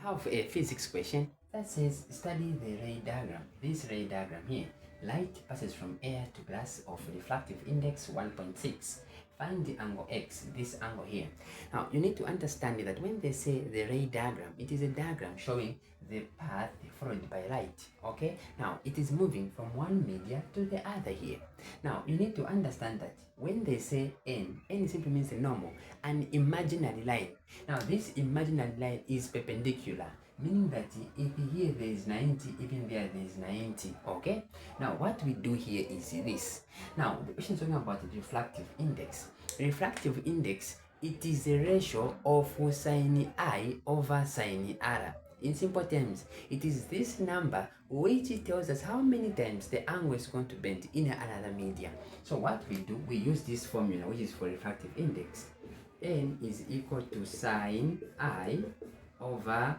have a physics question that says study the ray diagram. This ray diagram here, light passes from air to glass of refractive index 1.6. Find the angle x, this angle here. Now you need to understand that when they say the ray diagram, it is a diagram showing the path followed by light. Okay, now it is moving from one media to the other here. Now you need to understand that when they say n simply means a normal, an imaginary line. Now this imaginary line is perpendicular, meaning that if here there is 90, even there is 90. Okay, now what we do here is this. Now the question is talking about the refractive index. Refractive index, it is a ratio of sin I over sin r. In simple terms, it is this number which tells us how many times the angle is going to bend in another medium. So what we do, we use this formula which is for refractive index. N is equal to sin I over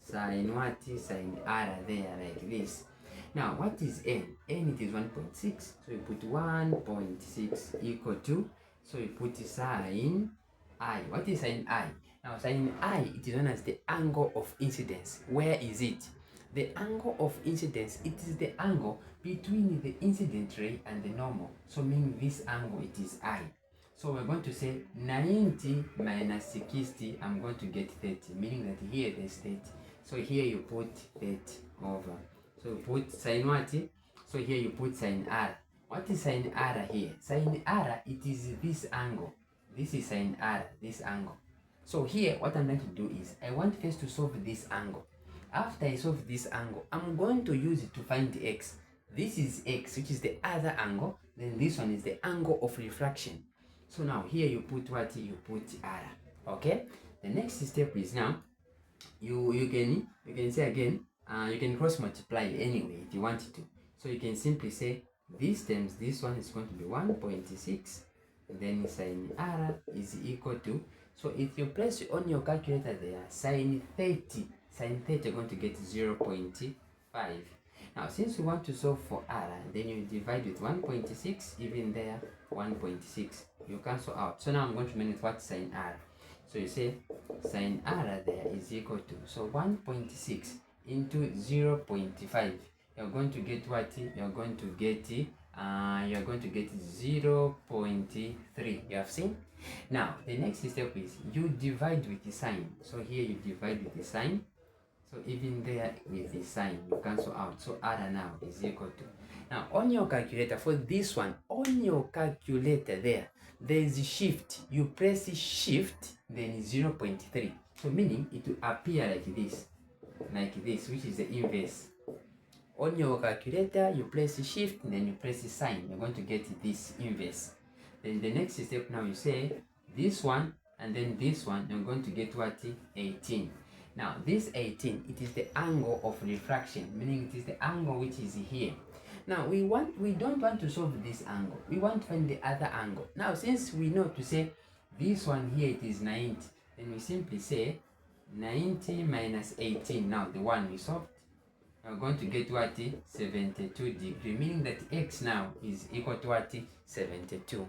sin what? Sin r there, like this. Now what is n? N it is 1.6, so you put 1.6 equal to, so you put sin I. What is sin I? Now sin I, it is known as the angle of incidence. Where is it? The angle of incidence, it is the angle between the incident ray and the normal. So meaning this angle, it is I. So we're going to say 90 minus 60, I'm going to get 30, meaning that here there's 30. So here you put 30 over. So you put sin what? So here you put sin r. What is sin r here? Sin r, it is this angle. This is sin r, this angle. So here what I'm going to do is, I want first to solve this angle. After I solve this angle, I'm going to use it to find the x. This is x, which is the other angle. Then this one is the angle of refraction. So now here you put what? You put r. Okay. The next step is now you can say again, you can cross multiply anyway if you want to. So you can simply say these terms, this one is going to be 1.6, then sin r is equal to, so if you place on your calculator there sin 30, you're going to get 0.5. Now since we want to solve for r, then you divide with 1.6, even there 1.6, you cancel out. So now I'm going to remain with what? Sin r. So you say sin r there is equal to, so 1.6 into 0.5, you're going to get what? You're going to get 0.3. You have seen? Now the next step is you divide with the sign. So here you divide with the sign. So even there with the sign, you cancel out. So r now is equal to. Now on your calculator, for this one, on your calculator there is shift. You press shift, then 0.3. So meaning it will appear like this, which is the inverse. On your calculator, you press shift, then you press sign. You're going to get this inverse. Then the next step now, you say this one and then this one, you're going to get what? 18. Now this 18, it is the angle of refraction, meaning it is the angle which is here. Now we don't want to solve this angle, we want to find the other angle. Now since we know to say this one here it is 90, then we simply say 90 minus 18. Now the one we solved, we're going to get what? 72 degree, meaning that x now is equal to what? 72.